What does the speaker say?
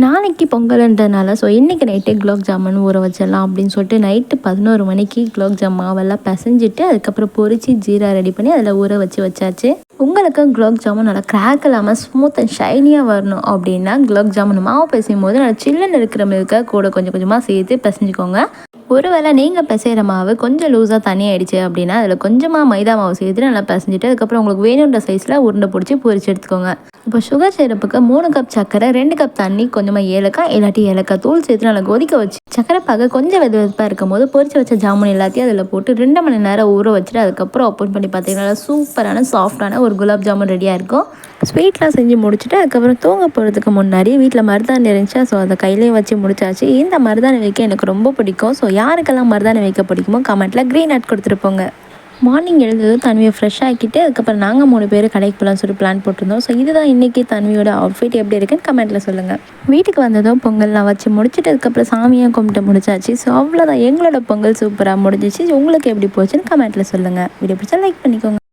நாளைக்கு பொங்கல்ன்றதுனால இன்றைக்கி நைட்டே குலோப் ஜாமுன் ஊற வச்சிடலாம் அப்படின்னு சொல்லிட்டு நைட்டு 11 மணிக்கு குலோப் ஜாம் மாவெல்லாம் பிசைஞ்சிட்டு அதுக்கப்புறம் பொரித்து ஜீரா ரெடி பண்ணி அதில் ஊற வச்சாச்சு. உங்களுக்கு குலோப் ஜாமுன் நல்லா கிராக் இல்லாமல் ஸ்மூத் அண்ட் ஷைனியாக வரணும் அப்படின்னா குலோப் ஜாமுன் மாவு பிசையும் போது நல்லா சில்லுன்னு இருக்கிற மில்கை கூட கொஞ்சம் கொஞ்சமாக சேர்த்து பிசைஞ்சுக்கோங்க. ஒருவேளை நீங்கள் பிசைகிற மாவு கொஞ்சம் லூஸாக தண்ணி ஆகிடுச்சு அப்படின்னா அதில் கொஞ்சமாக மைதா மாவு சேர்த்துட்டு நல்லா பிசைஞ்சிட்டு அதுக்கப்புறம் உங்களுக்கு வேணுன்ற சைஸில் உருண்டை பிடிச்சி பொரிச்சு எடுத்துக்கோங்க. இப்போ சுகர் சிரப்புக்கு 3 கப் சர்க்கரை, 2 கப் தண்ணி, கொஞ்சமாக ஏலக்காய் இல்லாட்டி ஏலக்காய் தூள் சேர்த்து நல்லா கொதிக்க வச்சு சர்க்கரை பாக கொஞ்சம் வெதுவெதுப்பாக இருக்கும் போது பொரிச்சு வச்ச ஜாமுன் எல்லாத்தையும் அதில் போட்டு 2 மணி நேரம் ஊற வச்சுட்டு அதுக்கப்புறம் ஓப்பன் பண்ணி பார்த்தீங்கன்னா சூப்பரான சாஃப்டான ஒரு குலாப் ஜாமுன் ரெடியாக இருக்கும். ஸ்வீட்லாம் செஞ்சு முடிச்சுட்டு அதுக்கப்புறம் தூங்க போகிறதுக்கு முன்னாடி வீட்டில் மருதாணி இருந்துச்சா அதை கையிலேயே வச்சு முடிச்சாச்சு. இந்த மருதாணி வைக்க எனக்கு ரொம்ப பிடிக்கும். யாருக்கெல்லாம் மருதாணி வைக்க பிடிக்குமோ கமெண்ட்டில் க்ரீன் ஆட் கொடுத்துருப்போங்க. மார்னிங் எழுந்ததும் தன்வியை ஃப்ரெஷ் ஆக்கிட்டு அதுக்கப்புறம் நாங்கள் 3 பேர் கடைக்கு போகலான்னு சொல்லி பிளான் போட்டிருந்தோம். இதுதான் இன்றைக்கி தன்வியோட அவுட்ஃபிட் எப்படி இருக்குன்னு கமெண்ட்டில் சொல்லுங்கள். வீட்டுக்கு வந்ததும் பொங்கல்லாம் வச்சு முடிச்சுட்டு அதுக்கப்புறம் சாமியாக கும்பிட்டு முடிச்சாச்சு. அவ்வளோதான், எங்களோட பொங்கல் சூப்பராக முடிஞ்சிச்சு. உங்களுக்கு எப்படி போச்சுன்னு கமெண்ட்டில் சொல்லுங்கள். வீடியோ பிடிச்சா லைக் பண்ணிக்கோங்க.